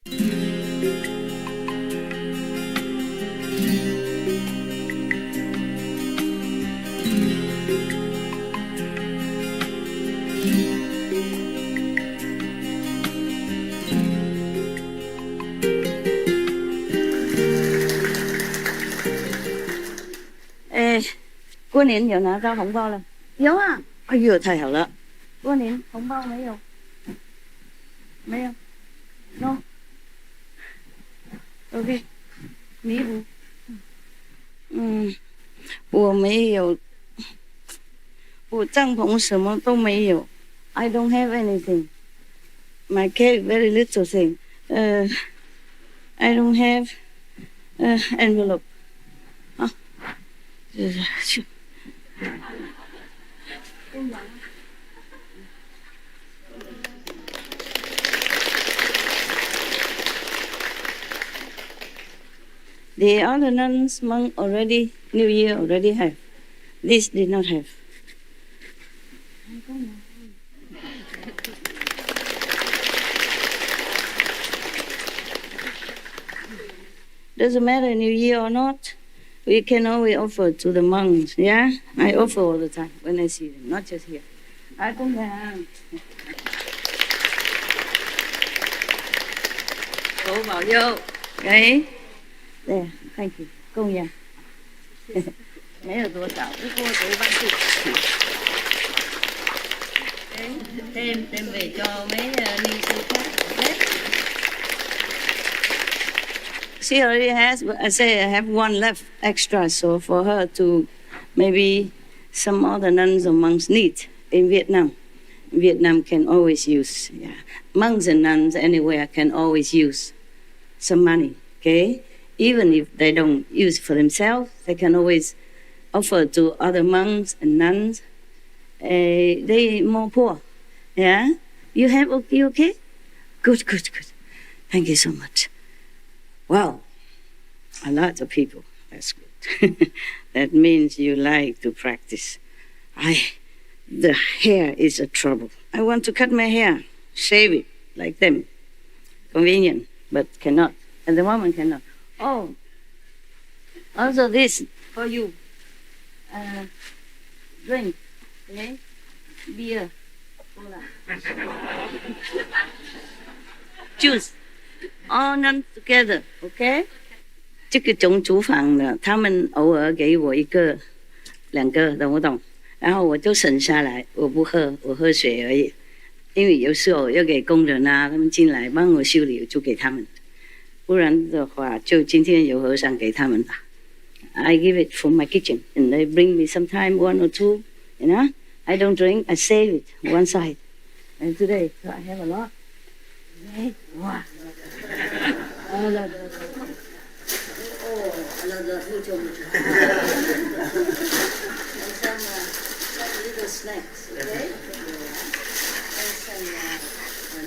过年有拿到红包了？有啊！哎呦，太好了！过年红包没有？没有 ？No。OK， 弥补。我没有，我帐篷什么都没有。I don't have anything. My cake very little thing. I don't have envelope. 啊，去。The other nuns, monk already, New Year already have. This did not have. Doesn't matter New Year or not. We can always offer to the monks, yeah? I offer all the time when I see them, not just here. I don't have. Tổ bảo vô. Okay. There, thank you. Công nhận. Mấy là多少? Cứ cô tới bác sĩ. Thêm về cho mấy ni sư khác. Okay. She already has, I say I have one left extra, so for her to maybe some other nuns or monks need in Vietnam. Vietnam can always use, yeah. Monks and nuns anywhere can always use some money, okay? Even if they don't use it for themselves, they can always offer to other monks and nuns. They more poor, yeah? You okay? Good. Thank you so much. Wow, a lot of people. That's good. That means you like to practice. The hair is a trouble. I want to cut my hair, shave it like them. Convenient, but cannot. At the moment, cannot. Oh, also this for you. Drink, okay? Beer, cola, juice. All none together, okay? 这个种厨房的，他们偶尔给我1个、2个，懂不懂？然后我就省下来，我不喝，我喝水而已。因为有时候要给工人啊，他们进来帮我修理，就给他们。不然的话，就今天有和尚给他们吧。I give it from my kitchen, and they bring me sometime 1 or 2. You know, I don't drink, I save it one side. And today, so I have a lot. Okay? Wow. I love mucho. And some little snacks, okay? And some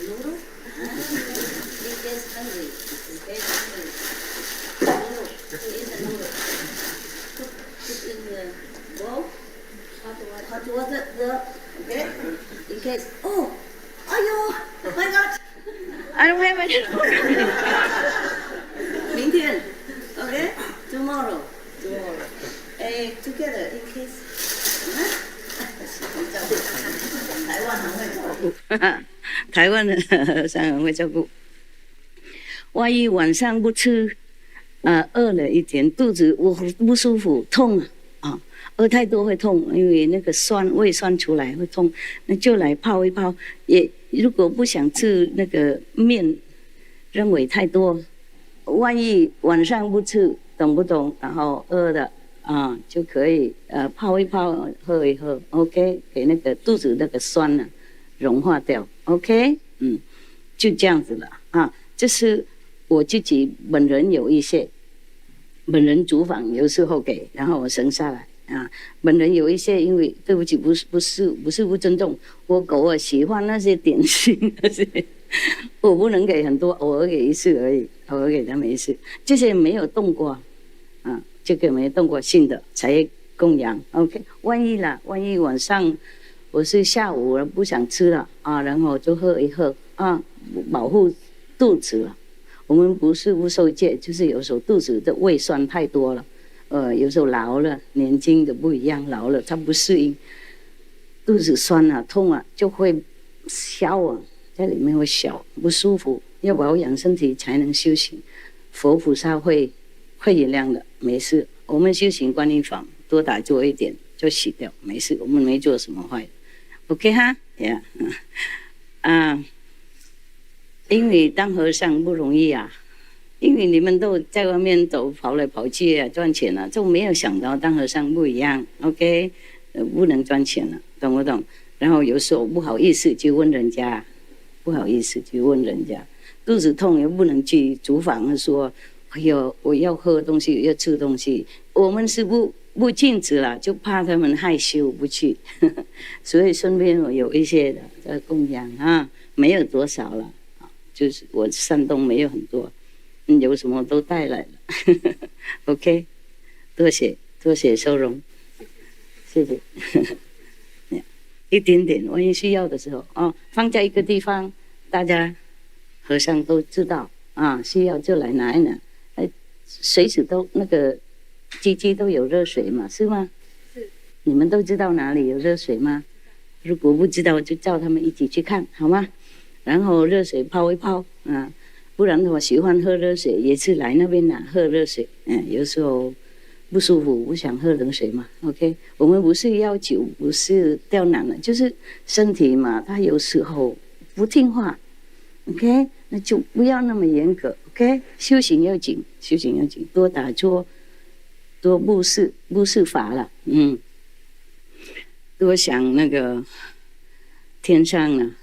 noodle. He gets hungry. Okay, hungry. Noodle. He eats a noodle. Put in the bowl. Hot water. Okay? In case. Oh, my God. I don't have any. 明天 okay? Tomorrow. Together in case. 台湾很会照顾。台湾的和尚很会照顾。万一晚上不吃，饿了一点，肚子不舒服，痛啊，饿太多会痛，因为那个胃酸出来会痛，那就来泡一泡。也如果不想吃那个面，认为太多，万一晚上不吃，懂不懂？然后饿了就可以泡一泡，喝一喝 ，OK， 给那个肚子那个酸呢融化掉 ，OK， 就这样子了啊。这是我自己本人有一些，本人厨房有时候给，然后我省下来啊。本人有一些，因为对不起，不是不尊重，我狗喜欢那些点心那些，我不能给很多，偶尔给一次而已，偶尔给他们一次，这些没有动过啊，这个没动过新的才供养 ，OK。万一晚上我是下午我不想吃了啊，然后就喝一喝啊，保护肚子了。我们不是无受戒，就是有时候肚子的胃酸太多了，有时候老了，年轻的不一样，老了他不适应，肚子酸啊、痛啊，就会消啊，在里面会消，不舒服。要保养身体才能修行，佛菩萨会原谅的，没事。我们修行观音法，多打坐一点就洗掉，没事，我们没做什么坏的。OK 哈，呀、因为当和尚不容易啊，因为你们都在外面走跑来跑去啊，赚钱啊，就没有想到当和尚不一样。OK，不能赚钱了，懂不懂？然后有时候不好意思去问人家，肚子痛又不能去厨房说，哎呦，我要喝东西，要吃东西，我们是不禁止了，就怕他们害羞不去，所以身边我有一些的在供养啊，没有多少了，就是我山东没有很多，有什么都带来了，OK， 多谢收容，谢谢，一点点，万一需要的时候放在一个地方，大家和尚都知道啊，需要就来拿一拿，随时都那个。鸡都有热水嘛，是吗？是。你们都知道哪里有热水吗？如果不知道，就叫他们一起去看，好吗？然后热水泡一泡啊，不然的话喜欢喝热水也是来那边拿喝热水。有时候不舒服不想喝冷水嘛。OK， 我们不是要求，不是刁难了，就是身体嘛，他有时候不听话。OK， 那就不要那么严格。OK， 修行要紧，多打坐。多布施法了，多想那个天上啊、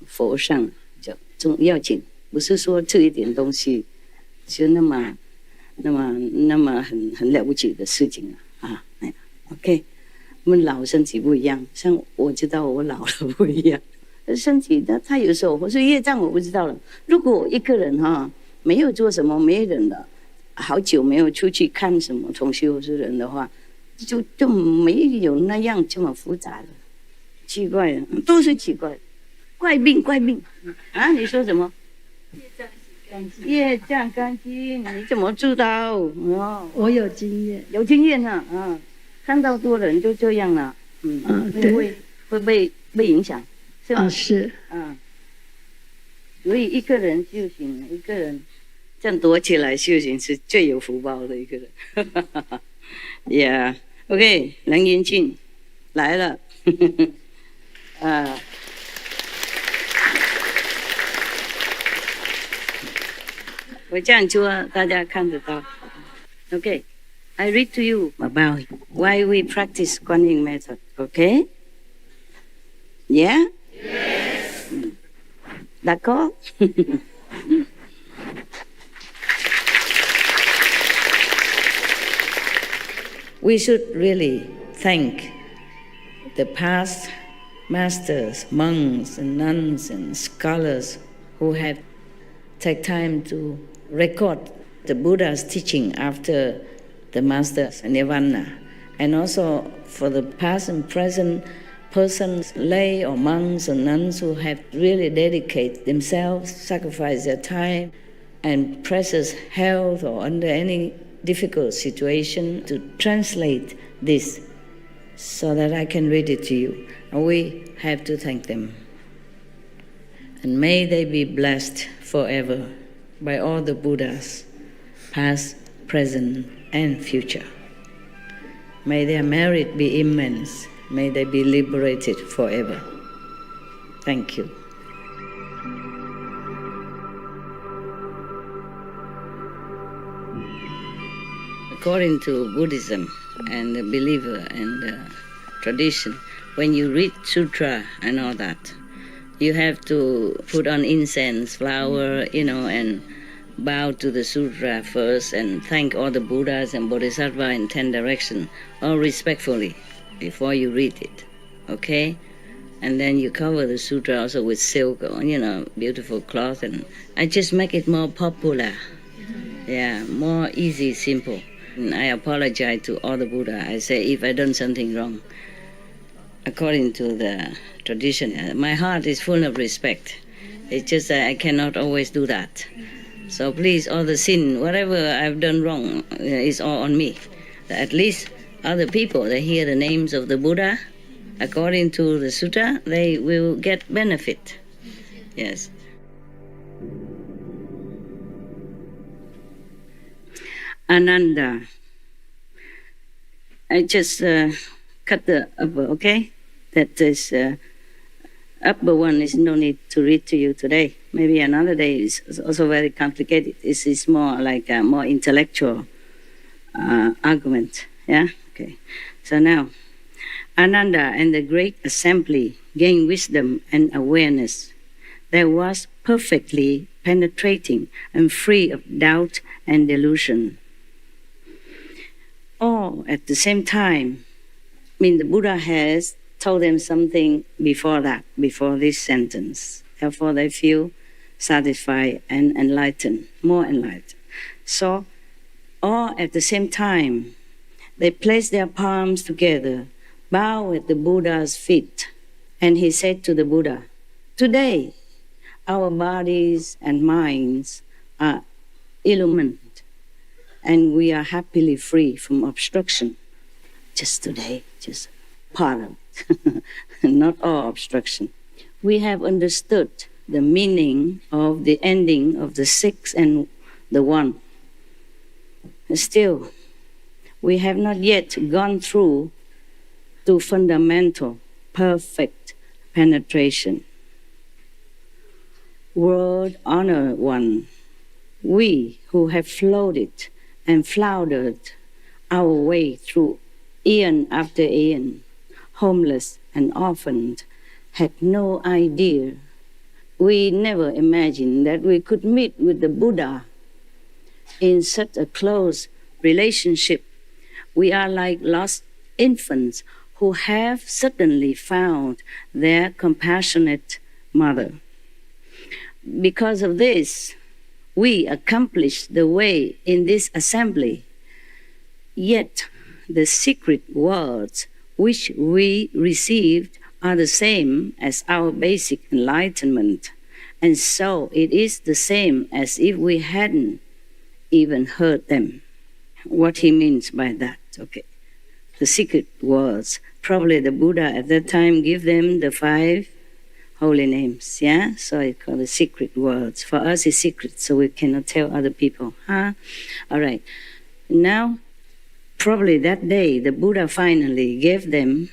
佛上就重要紧，不是说吃一点东西就那么很了不起的事情啊，OK， 我们老身体不一样，像我知道我老了不一样，身体他有时候我是业障我不知道了。如果我一个人没有做什么，没人的。好久没有出去看什么同修之人的话，就没有那样这么复杂的，奇怪的都是奇怪的，怪病啊！你说什么？业障干净，你怎么知道？我有经验，啊，看到多人就这样了，会被影响，是吗？是，所以一个人修行，一个人。这样躲起来修行是最有福报的一个人，Yeah， OK， 梁延庆来了，我这样做大家看得到。Okay, I read to you about why we practice Guanyin method. Okay? Yeah? Yes. D'accord? We should really thank the past masters, monks and nuns and scholars who have taken time to record the Buddha's teaching after the master's nirvana, and also for the past and present persons, lay or monks or nuns who have really dedicated themselves, sacrificed their time and precious health or under any difficult situation to translate this so that I can read it to you. And we have to thank them. And may they be blessed forever by all the Buddhas, past, present, and future. May their merit be immense. May they be liberated forever. Thank you. According to Buddhism and the believer and tradition, when you read sutra and all that, you have to put on incense, flower, and bow to the sutra first and thank all the Buddhas and Bodhisattva in 10 directions, all respectfully, before you read it, okay? And then you cover the sutra also with silk, beautiful cloth, and I just make it more popular. Yeah, more easy, simple. And I apologize to all the Buddha. I say if I done something wrong, according to the tradition, my heart is full of respect. It's just that I cannot always do that. So please, all the sin, whatever I've done wrong, is all on me. At least other people, they hear the names of the Buddha, according to the sutta, they will get benefit. Yes. Ananda. I just cut the upper, okay? That is upper one is no need to read to you today. Maybe another day is also very complicated. This is more like a more intellectual argument. Yeah? Okay. So now, Ananda and the great assembly gained wisdom and awareness that was perfectly penetrating and free of doubt and delusion. All at the same time. I mean, the Buddha has told them something before that, before this sentence. Therefore, they feel satisfied and enlightened, more enlightened. So, all at the same time, they place their palms together, bow at the Buddha's feet, and he said to the Buddha, "Today, our bodies and minds are illumined, and we are happily free from obstruction." Just today, just part of it, not all obstruction. We have understood the meaning of the ending of the six and the one. Still, we have not yet gone through to fundamental, perfect penetration. World Honored One, we who have floated and floundered our way through eon after eon, homeless and orphaned, had no idea. We never imagined that we could meet with the Buddha in such a close relationship. We are like lost infants who have suddenly found their compassionate mother. Because of this, we accomplished the way in this assembly. Yet the secret words which we received are the same as our basic enlightenment, and so it is the same as if we hadn't even heard them. What he means by that, okay. The secret words, probably the Buddha at that time gave them the 5 holy names, yeah? So it's called the secret words. For us it's secret, so we cannot tell other people, huh? All right. Now, probably that day, the Buddha finally gave them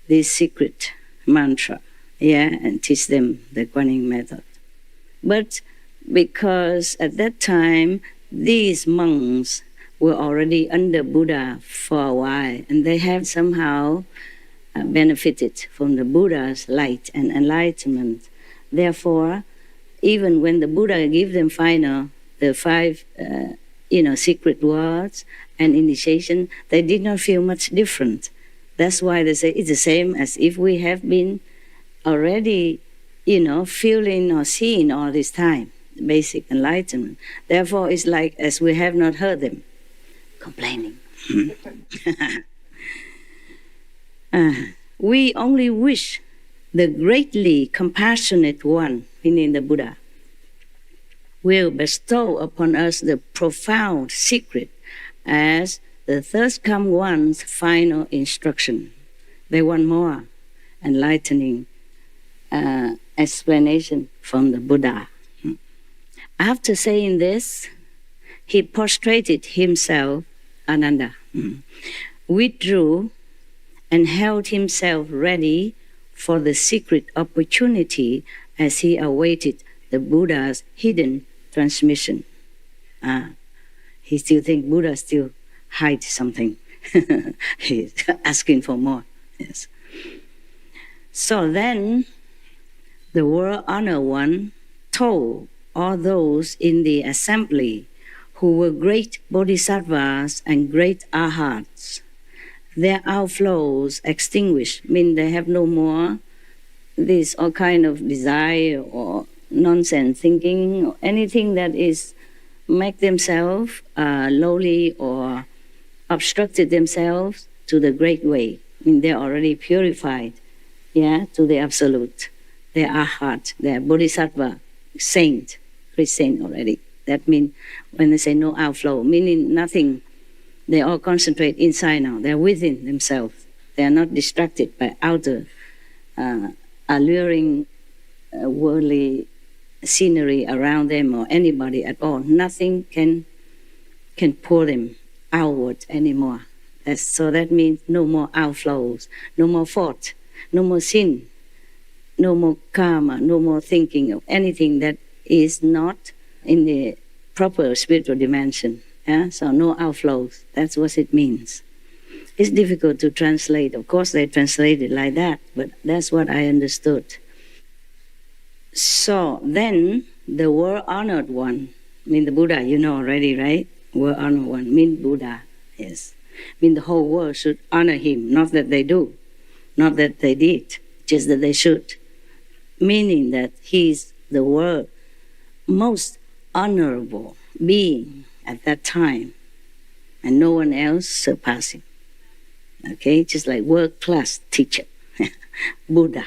this secret mantra, yeah, and teach them the Guanyin method. But because at that time, these monks were already under Buddha for a while, and they have somehow benefited from the Buddha's light and enlightenment. Therefore, even when the Buddha gave them the 5 secret words and initiation, they did not feel much different. That's why they say it's the same as if we have been already, feeling or seeing all this time, basic enlightenment. Therefore, it's like as we have not heard them complaining. We only wish the greatly compassionate one, meaning the Buddha, will bestow upon us the profound secret as the third-come one's final instruction. They want more enlightening explanation from the Buddha. After saying this, he prostrated himself, Ananda, withdrew and held himself ready for the secret opportunity as he awaited the Buddha's hidden transmission. He still thinks Buddha still hides something. He's asking for more. Yes. So then, the World Honored One told all those in the assembly who were great bodhisattvas and great arhats, their outflows extinguished, mean they have no more this all kind of desire or nonsense thinking or anything that is make themselves lowly or obstructed themselves to the great way. I mean, they're already purified, yeah, to the absolute. They are arhat, they are bodhisattva, saint, present already. That means when they say no outflow, meaning nothing, they all concentrate inside now. They're within themselves. They are not distracted by outer alluring worldly scenery around them or anybody at all. Nothing can pull them outward anymore. So that means no more outflows, no more fault, no more sin, no more karma, no more thinking of anything that is not in the proper spiritual dimension. Yeah? So no outflows. That's what it means. It's difficult to translate. Of course, they translate it like that, but that's what I understood. So then the world-honored one, I mean the Buddha, you know already, right? World-honored one, mean Buddha, yes. I mean the whole world should honor him, not that they do, not that they did, just that they should. Meaning that he's the world most honorable being at that time, and no one else surpassing. Okay, just like world-class teacher, Buddha.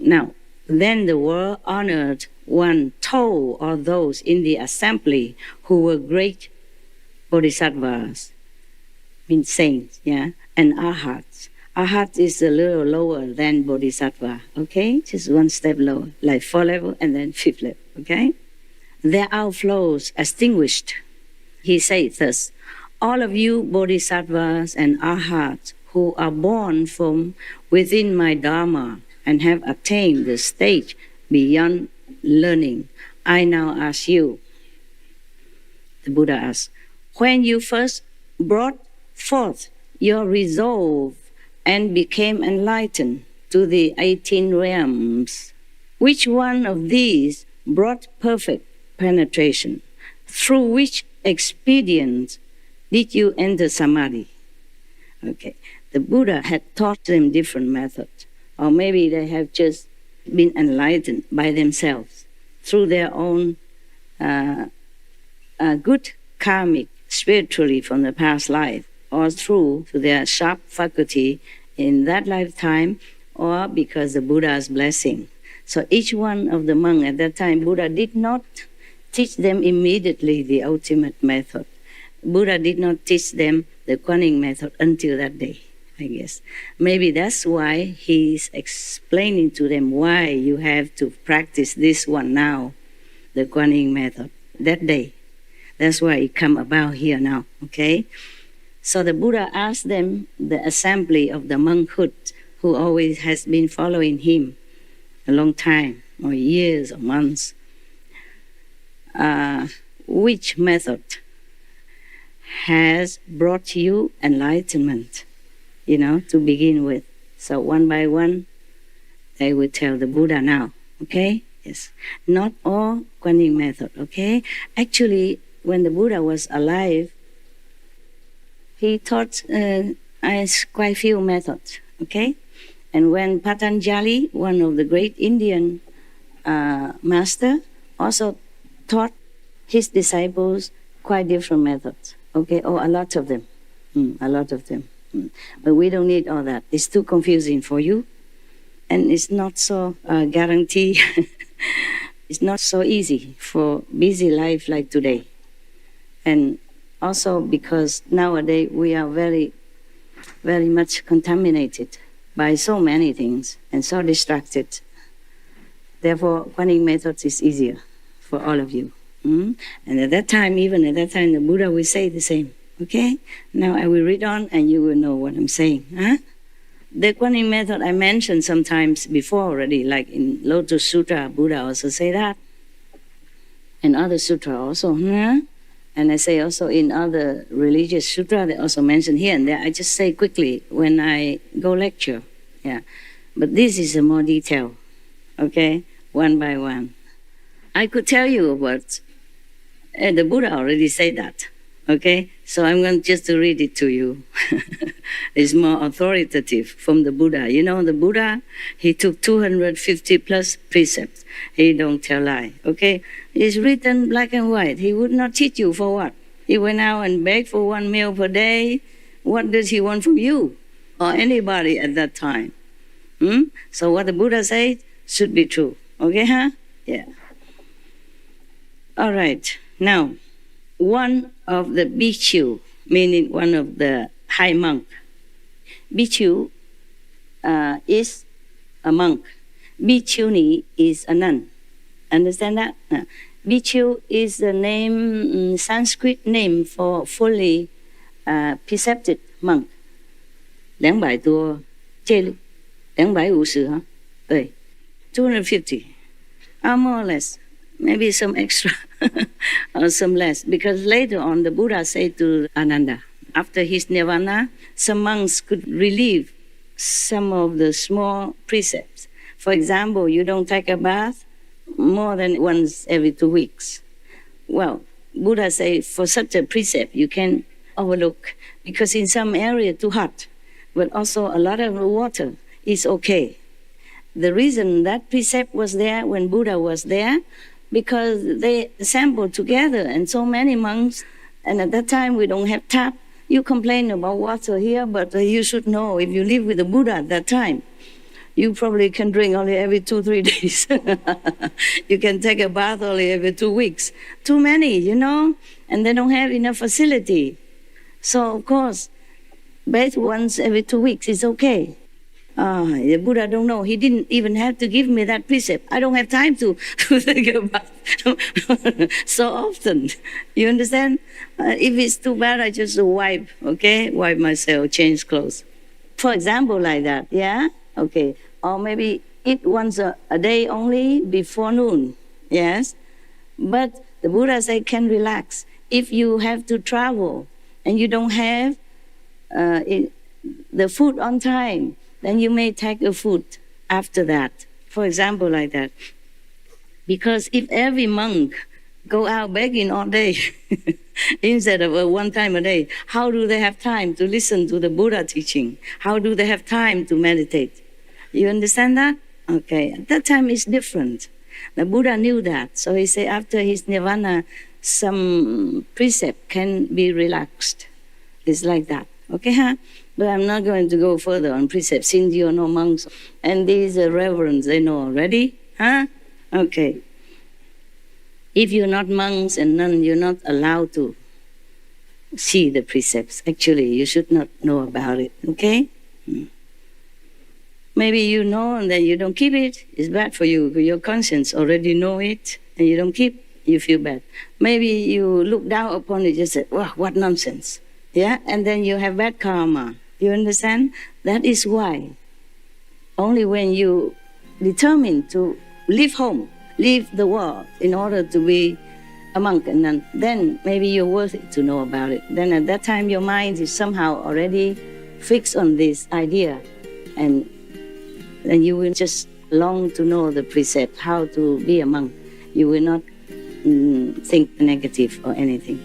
Now, then the world-honored one told all those in the assembly who were great bodhisattvas, means saints, yeah, and arhats. Arhat is a little lower than bodhisattva, okay? Just one step lower, like 4 level and then 5th level, okay? Their outflows extinguished. He said thus, all of you bodhisattvas and arhats who are born from within my Dharma and have attained the stage beyond learning, I now ask you, the Buddha asked, when you first brought forth your resolve and became enlightened to the 18 realms, which one of these brought perfect penetration? Through which expedient did you enter samadhi? Okay, the Buddha had taught them different methods, or maybe they have just been enlightened by themselves through their own good karmic spiritually from the past life, or through their sharp faculty in that lifetime, or because the Buddha's blessing. So each one of the monks at that time, Buddha did not teach them immediately the ultimate method. Buddha did not teach them the Kuan method until that day, I guess. Maybe that's why he's explaining to them why you have to practice this one now, the Kuan method, that day. That's why it come about here now, okay? So the Buddha asked them, the assembly of the monkhood, who always has been following him a long time, or years or months, which method has brought you enlightenment, to begin with. So one by one, they will tell the Buddha now, okay? Yes. Not all Kuan method, okay? Actually, when the Buddha was alive, he taught quite few methods, okay? And when Patanjali, one of the great Indian master, also taught his disciples quite different methods, okay? Or a lot of them, a lot of them. But we don't need all that. It's too confusing for you, and it's not so guaranteed. It's not so easy for busy life like today. And also because nowadays we are very, very much contaminated by so many things and so distracted. Therefore, Kuan method is easier for all of you. And even at that time, the Buddha will say the same. Okay? Now I will read on and you will know what I'm saying. Huh? The Kuan method I mentioned sometimes before already, like in Lotus Sutra, Buddha also say that. And other sutra also. And I say also in other religious sutra, they also mention here and there. I just say quickly when I go lecture. Yeah. But this is a more detail. Okay? One by one. I could tell you what the Buddha already said that. Okay? So I'm going just to read it to you. It's more authoritative from the Buddha. The Buddha, he took 250 plus precepts. He don't tell lie. Okay? It's written black and white. He would not teach you for what? He went out and begged for 1 meal per day. What does he want from you or anybody at that time? So what the Buddha said should be true. Okay, huh? Yeah. All right. Now, one of the bhikkhu, meaning one of the high monk. Bhikkhu is a monk. Bhikkhuni is a nun. Understand that? Bhikkhu is the name, Sanskrit name for fully precepted monk. 200多戒律，250哈，对，250, more or less, maybe some extra or some less, because later on the Buddha said to Ananda, after his nirvana, some monks could relieve some of the small precepts. For example, you don't take a bath more than once every 2 weeks. Well, Buddha said for such a precept you can overlook, because in some area too hot, but also a lot of water is okay. The reason that precept was there when Buddha was there, because they assembled together and so many monks, and at that time we don't have tap. You complain about water here, but you should know, if you live with the Buddha at that time, you probably can drink only every 2-3 days. You can take a bath only every 2 weeks. Too many, you know, and they don't have enough facility. So, of course, bath once every 2 weeks is okay. The Buddha don't know. He didn't even have to give me that precept. I don't have time to take a bath so often. You understand? If it's too bad, I just wipe, okay? Wipe myself, change clothes. For example, like that, yeah? Okay. Or maybe eat once a day only before noon, yes? But the Buddha said can relax. If you have to travel and you don't have the food on time, then you may take a food after that. For example, like that. Because if every monk go out begging all day instead of one time a day, how do they have time to listen to the Buddha teaching? How do they have time to meditate? You understand that? Okay. At that time it's different. The Buddha knew that. So he said after his nirvana, some precept can be relaxed. It's like that. Okay, huh? But I'm not going to go further on precepts since you're no monks. And these reverends, they know already. Huh? Okay. If you're not monks and nuns, you're not allowed to see the precepts. Actually, you should not know about it. Okay? Maybe you know and then you don't keep it. It's bad for you. Your conscience already know it and you don't keep, you feel bad. Maybe you look down upon it, just say, wow, what nonsense. Yeah? And then you have bad karma. You understand? That is why. Only when you determine to leave home, leave the world in order to be a monk and nun, then maybe you're worthy to know about it. Then at that time your mind is somehow already fixed on this idea, and then you will just long to know the precept, how to be a monk. You will not think negative or anything.